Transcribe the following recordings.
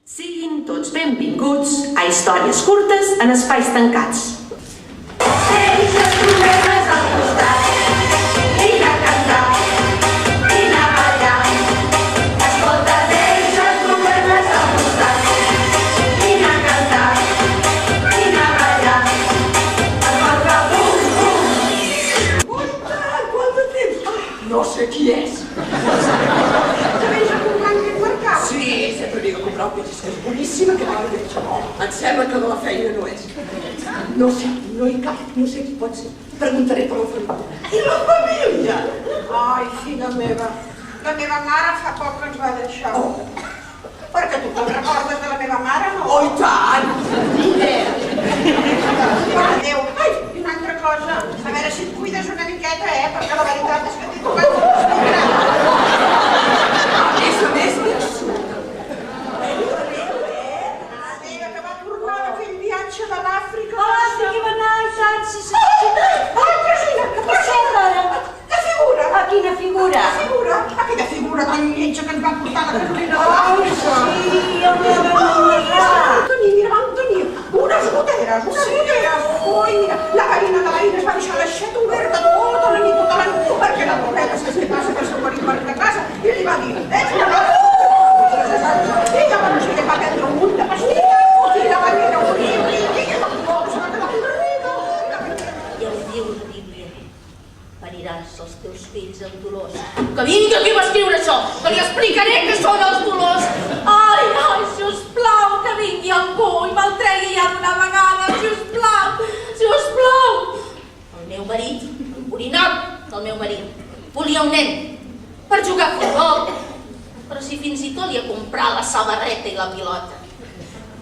Siguin tots benvinguts a històries curtes en espais tancats. Sense problemes al costat, vine a cantar, vine a ballar. Escolta, sense problemes al costat, vine a cantar, vine a ballar. Escolta, bum, bum. Ostres, quant de temps! No sé qui és. Que vens a comprar aquest mercat? Sí, sempre vinc a comprar un peix, és boníssima que m'ha dit. Em sembla que de la feina no és. No sé, no hi cap, no sé qui pot ser. Preguntaré per la família. I la família? Ai, filla meva, la meva mare fa poc que ens va deixar. Perquè tu te'n recordes de la meva mare, no? Oh, i tant! Adéu. Ai, i una altra cosa, a veure si et cuides una miqueta, perquè la veritat és que t'he tocat molt gran. A més, Mira, que va tornar de fer un viatge de l'Àfrica. Ah, sí que va anar, saps? Sí. Ai, Cristina, que per Senta, ara. de figura. A quina figura? Aquella figura tan lletja que ens va portar la Carolina de Ai, l'Àfrica. sí, el meu amiga. Vam tenir unes goteres. Ui, mira, la veïna es va deixar l'aixeta oberta tota la nit, perquè la pobreta és que passa que el seu marit va arribar a casa i li va dir, ets una i llavors ella va prendre un munt de pastilles i la veïna i ella va se va quedar corrida. Ja ho diu la Bíblia. Pariràs els teus fills amb dolors. Que vingui qui va escriure això, que li explicaré què són els dolors. Ai, sisplau, que vingui algú i me'l tregui ja d'una vegada, sisplau. El meu marit, l'orinat del meu marit, volia un nen per jugar a futbol, però si fins i tot li ha comprat la samarreta i la pilota.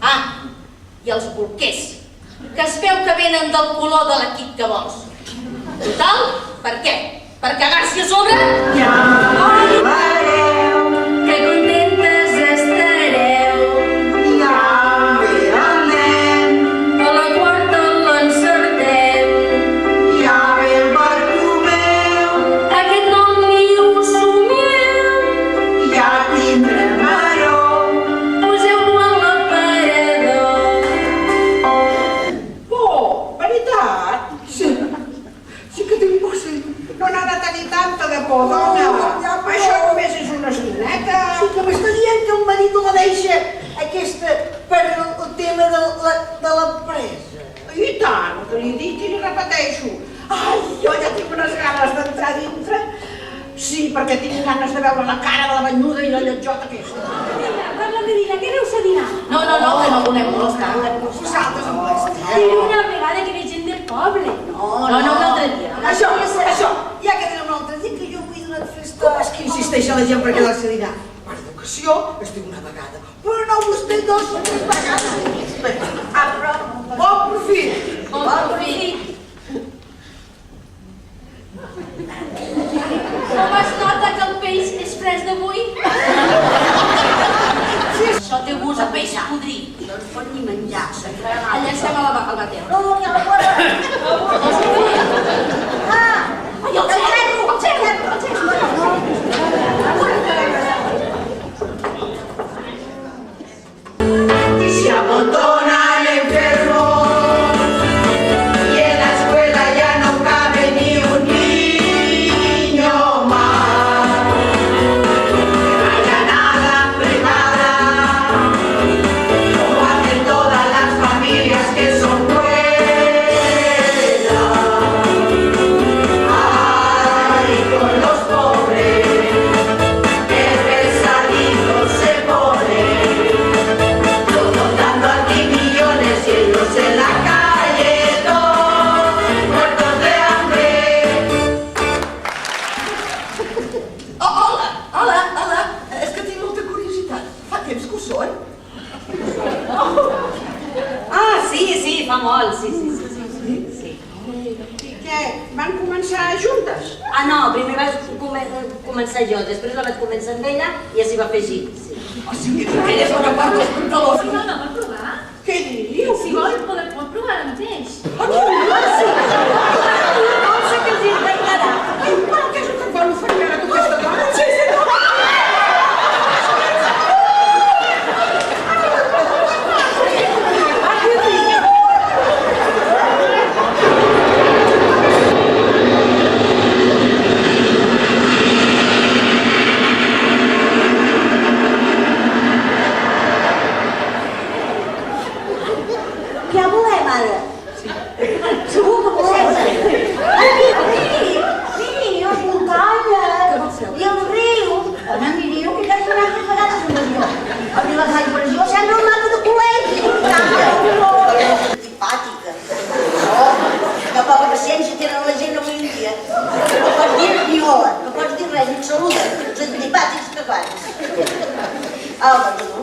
Ah, i els bolquers, que es veu que venen del color de l'equip que vols. Total, per què? Per cagar-s'hi a sobre? Ja veureu que contentes estareu. Ja ve el nen, A la quarta l'encertem. ja ve el Bartomeu, Aquest nom ni ho somieu. ja tindrem maró. Poseu-lo a l'aparador. Por, veritat? Sí que tinc por, sí. No n'ha de tenir tanta de por, dona. Això només és una estoneta. Sí que m'està dient que el marit la deixa aquesta per el tema de l'empresa. I tant, que li dic i li repeteixo. Ai, jo ja tinc unes ganes d'entrar dintre. Sí, perquè tinc ganes de veure la cara de la banyuda i la lletjota aquesta. Parla de dinar, què aneu a dinar? No, que no volem molestar. Vosaltres em molesteu. Però una vegada que ve gent del poble. No, un altre dia. Això, ja que ve un altre dia que jo vull donar festa. Com és que insisteix a la gent per quedar-se a dinar? Per educació es diu una vegada, però no vostè dos o tres vegades. Però bon profit. Bon profit. Com es nota que el peix és fresc d'avui? Això té gust a peix podrit. No ens pot ni menjar. Enllacem al bateu. No, que la fora. Ai, el xerro! Se abandona el enfermo y en la escuela ya no cabe ni un niño más. Que vaya nada privada, como hacen todas las familias que son buenas. Ay, con los pobres, qué pesadito se pone. Todos dando aquí millones y ellos en la calle, todos muertos de hambre. Hola, és que tinc molta curiositat. Fa temps que ho són? Ah, sí, fa molt, sí. I què? Van començar juntes? Ah, no, primer vaig començar jo, després la vaig començar amb ella i ja s'hi va afegir. O sigui, ella és la que porta els pantalons. Si vol, vol provar. Què diu? Si vol, pot provar ara mateix. Com sé que els encantarà. Ai, però què és el que vol oferir ara tu aquesta dona? Sí,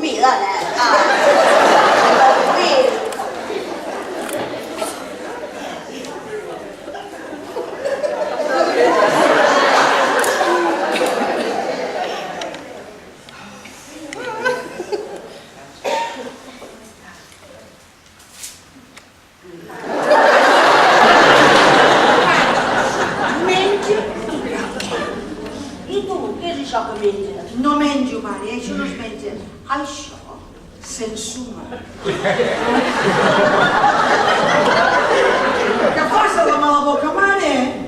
dormir, dona. A dormir. No menjo, mare, això no es menja. Això s'ensuma. Que fas de la mala boca, mare?